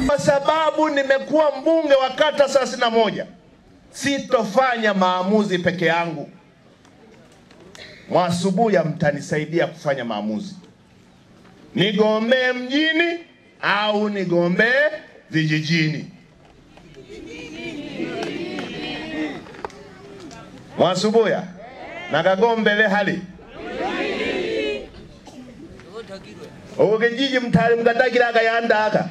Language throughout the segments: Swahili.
Kwa sababu nimekuwa mbunge wa kata 31, sitofanya maamuzi peke yangu. Mwasubuya mtanisaidia kufanya maamuzi. Nigombee mjini au nigombee vijijini? Mwasubuya nakagombele hali Ogejiji mtali mgatakira akayanda aka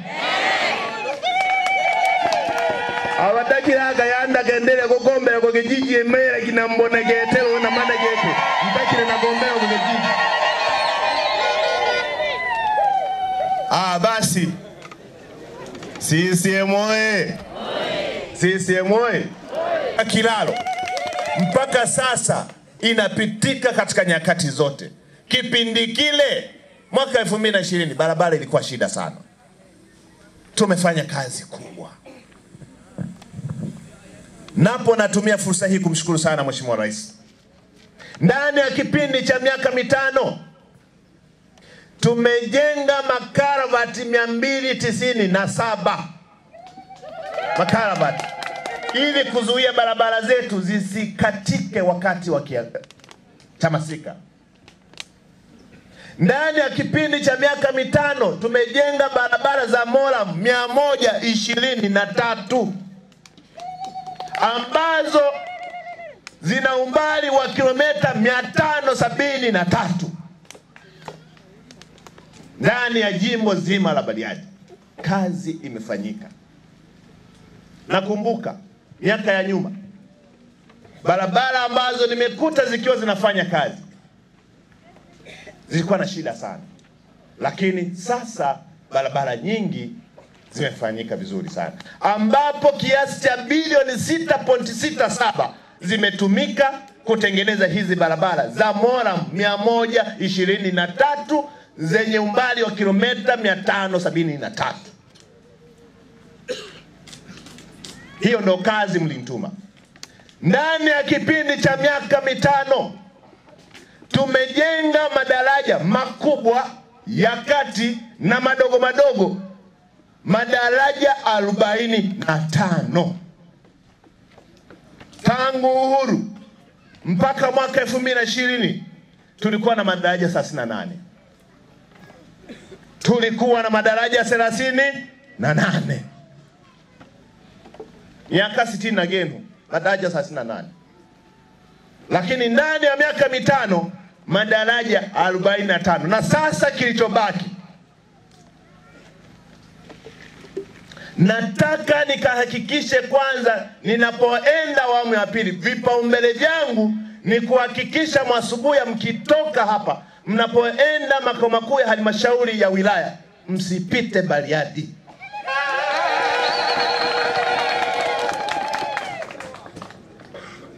awatakira akayanda gendele kugombele kogejiji emera kinambona getelo na manda gete mtakire na gombele kogejiji. Basi CCM oye! CCM oye! Kilalo mpaka sasa inapitika katika nyakati zote. Kipindi kile mwaka 2020 barabara ilikuwa shida sana. Tumefanya kazi kubwa. Napo natumia fursa hii kumshukuru sana Mheshimiwa Rais. Ndani ya kipindi cha miaka 5 tumejenga makaravati 297 makaravati ili kuzuia barabara zetu zisikatike wakati wa masika. Ndani ya kipindi cha miaka 5 tumejenga barabara za Moram 123 ambazo zina umbali wa kilomita 573 ndani ya jimbo zima la Bariadi. Kazi imefanyika. Nakumbuka miaka ya nyuma barabara ambazo nimekuta zikiwa zinafanya kazi zilikuwa na shida sana, lakini sasa barabara nyingi zimefanyika vizuri sana, ambapo kiasi cha bilioni 6.67 zimetumika kutengeneza hizi barabara za Moram 123 zenye umbali wa kilomita 573. Hiyo ndo kazi mlinituma. Ndani ya kipindi cha miaka 5 tumejenga madaraja makubwa, ya kati na madogo madogo, madaraja 45. Tangu uhuru mpaka mwaka 2020 tulikuwa na madaraja 38. Tulikuwa na madaraja 38. Miaka 60 na genu madaraja 38. Lakini ndani ya miaka 5 madaraja 45. Na sasa kilichobaki, nataka nikahakikishe kwanza ninapoenda awamu ya pili, vipaumbele vyangu ni kuhakikisha Mwasubuya mkitoka hapa, mnapoenda makao makuu ya halmashauri ya wilaya, msipite Bariadi.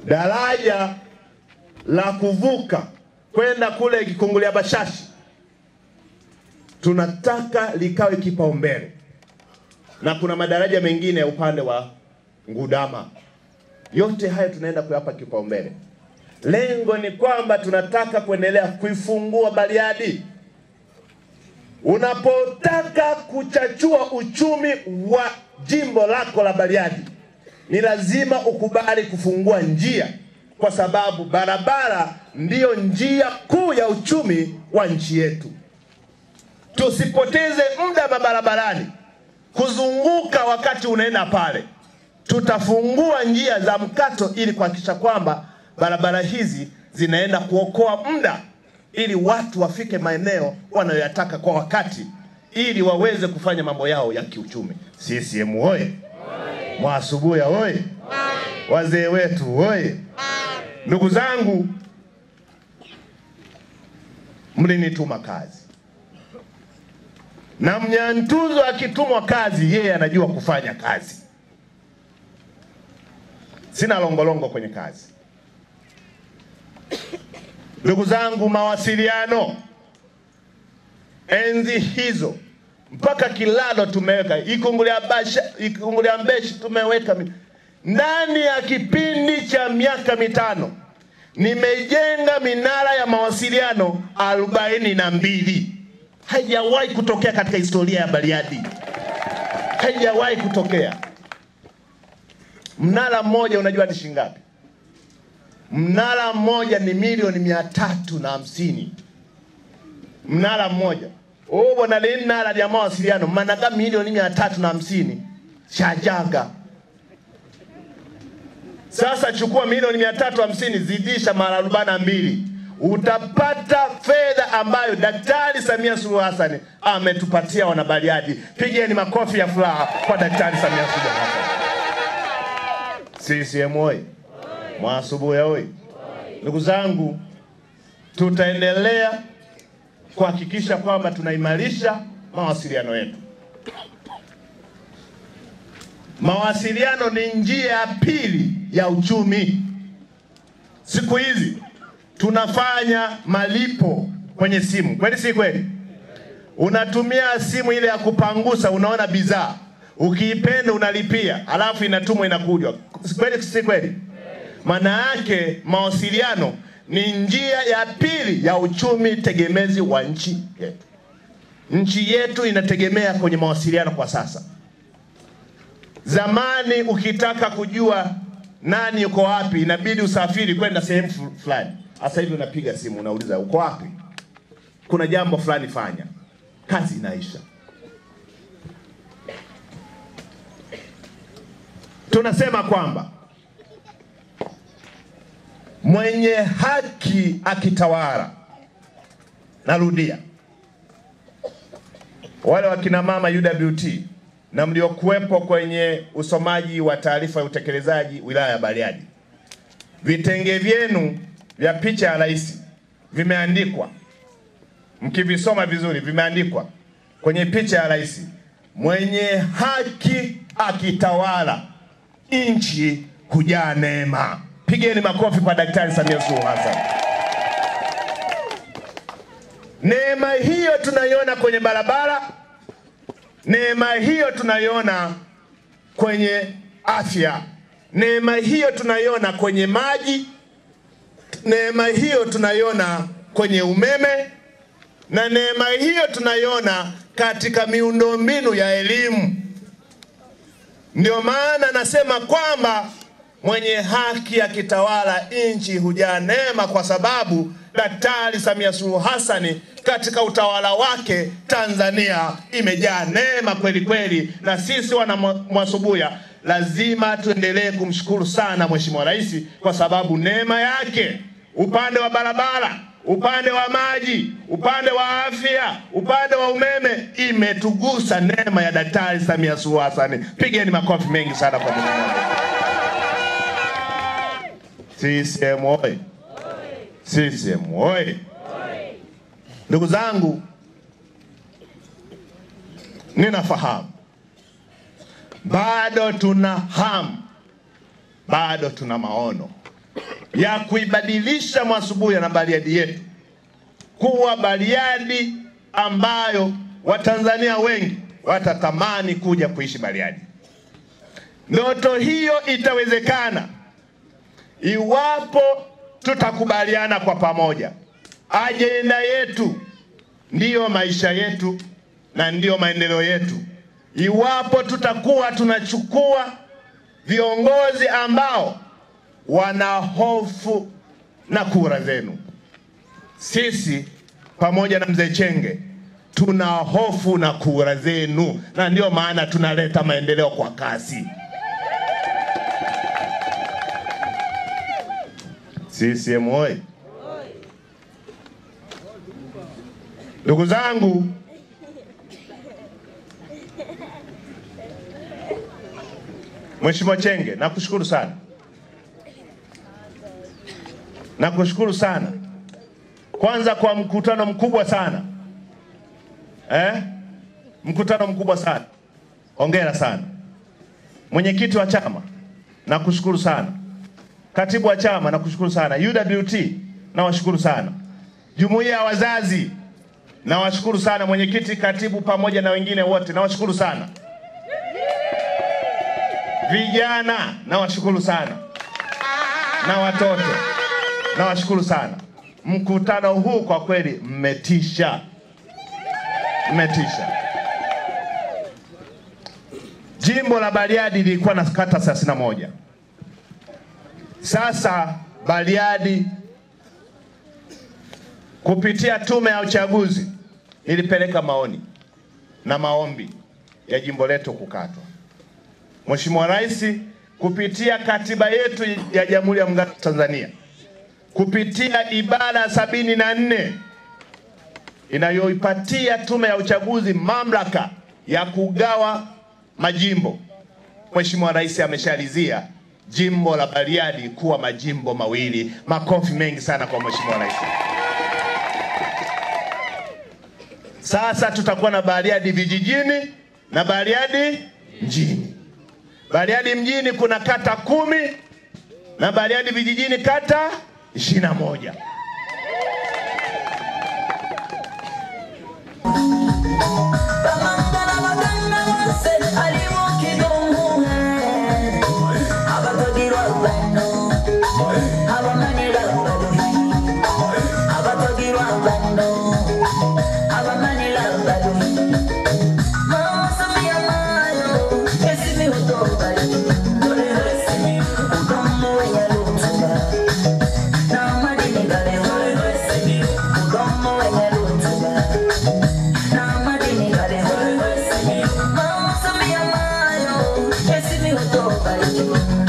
Daraja la kuvuka kwenda kule Kikungulia Bashashi tunataka likawe kipaumbele, na kuna madaraja mengine ya upande wa Ngudama. Yote haya tunaenda kuyapa kipaumbele. Lengo ni kwamba tunataka kuendelea kuifungua Bariadi. Unapotaka kuchachua uchumi wa jimbo lako la Bariadi, ni lazima ukubali kufungua njia, kwa sababu barabara ndiyo njia kuu ya uchumi wa nchi yetu. Tusipoteze muda barabarani kuzunguka wakati unaenda pale. Tutafungua njia za mkato ili kuhakikisha kwamba barabara hizi zinaenda kuokoa muda, ili watu wafike maeneo wanayoyataka kwa wakati, ili waweze kufanya mambo yao ya kiuchumi. CCM oye! Mwasubuya oye! Wazee wetu oye! Ndugu zangu, mlinituma kazi, na Mnyantuzo akitumwa kazi, yeye anajua kufanya kazi. Sina longolongo kwenye kazi. Ndugu zangu, mawasiliano enzi hizo mpaka Kilalo tumeweka, Ikungulia Mbeshi tumeweka. Ndani ya kipindi cha miaka 5 nimejenga minara ya mawasiliano 42. Haijawahi kutokea katika historia ya Bariadi. Haijawahi kutokea. Mnara mmoja unajua ni shilingi ngapi? Mnara mmoja ni milioni 350. Mnara mmoja. Bwana nara ya mawasiliano manaka milioni 350. Shajaga. Sasa chukua milioni 350 zidisha mara 42. Utapata fedha ambayo Daktari Samia Suluhu Hassan ametupatia wana Bariadi. Pigeni makofi ya furaha kwa Daktari Samia Suluhu Hassan. CCM oyee! Mwasubuhi oyee! Ndugu zangu, tutaendelea kuhakikisha kwamba tunaimarisha mawasiliano yetu. Mawasiliano ni njia ya pili ya uchumi. Siku hizi tunafanya malipo kwenye simu. Kweli si kweli? Unatumia simu ile ya kupangusa, unaona bidhaa, ukiipenda unalipia, alafu inatumwa inakuja. Kweli si kweli? Maana yake mawasiliano ni njia ya pili ya uchumi tegemezi wa nchi yetu. Nchi yetu inategemea kwenye mawasiliano kwa sasa. Zamani ukitaka kujua nani yuko wapi inabidi usafiri kwenda sehemu fulani. Sasa hivi unapiga simu unauliza uko wapi? Kuna jambo fulani fanya. Kazi inaisha. Tunasema kwamba mwenye haki akitawala. Narudia. Wale wakina mama UWT na mliokuwepo kwenye usomaji wa taarifa ya utekelezaji wilaya ya Bariadi, vitenge vyenu vya picha ya rais vimeandikwa, mkivisoma vizuri vimeandikwa kwenye picha ya rais, mwenye haki akitawala nchi hujaa neema. Pigeni makofi kwa Daktari Samia Suluhu Hassan. Neema hiyo tunaiona kwenye barabara, neema hiyo tunaiona kwenye afya, neema hiyo tunaiona kwenye maji, neema hiyo tunaiona kwenye umeme, na neema hiyo tunaiona katika miundombinu ya elimu. Ndio maana nasema kwamba mwenye haki akitawala nchi hujaa neema, kwa sababu Daktari Samia Suluhu Hassan katika utawala wake Tanzania imejaa neema kweli kweli. Na sisi wana Mwasubuya lazima tuendelee kumshukuru sana Mheshimiwa Rais, kwa sababu neema yake upande wa barabara, upande wa maji, upande wa afya, upande wa umeme imetugusa neema ya Daktari Samia Suluhu Hassan. Pigeni makofi mengi sana kwa neema. CCM oyee! CCM oyee! Ndugu zangu, ninafahamu bado tuna hamu, bado tuna maono ya kuibadilisha Mwasubuya na Bariadi yetu kuwa Bariadi ambayo Watanzania wengi watatamani kuja kuishi Bariadi. Ndoto hiyo itawezekana iwapo tutakubaliana kwa pamoja. Ajenda yetu ndiyo maisha yetu na ndiyo maendeleo yetu. Iwapo tutakuwa tunachukua viongozi ambao wana hofu na kura zenu. Sisi pamoja na Mzee Chenge tuna hofu na kura zenu, na ndio maana tunaleta maendeleo kwa kasi. CCM oyee! Ndugu zangu, Mheshimiwa Chenge, nakushukuru sana. Nakushukuru sana. Kwanza kwa mkutano mkubwa sana. Mkutano mkubwa sana. Hongera sana. Mwenyekiti wa chama, nakushukuru sana. Katibu wa chama, nakushukuru sana. UWT, nawashukuru sana. Jumuiya ya wazazi, nawashukuru sana. Mwenyekiti, katibu pamoja na wengine wote, nawashukuru sana. Vijana, nawashukuru sana. Na watoto, nawashukuru sana. Mkutano huu kwa kweli mmetisha. Mmetisha. Jimbo la Bariadi lilikuwa na kata 31. Sasa Bariadi kupitia tume ya uchaguzi nilipeleka maoni na maombi ya jimbo letu kukatwa. Mheshimiwa Rais kupitia katiba yetu ya Jamhuri ya Muungano wa Tanzania, kupitia ibara 74 inayoipatia tume ya uchaguzi mamlaka ya kugawa majimbo, Mheshimiwa Rais ameshalizia jimbo la Bariadi kuwa majimbo mawili. Makofi mengi sana kwa Mheshimiwa Rais. Sasa tutakuwa na Bariadi vijijini na Bariadi mjini. Bariadi mjini kuna kata 10 na Bariadi vijijini kata 21. Thank you.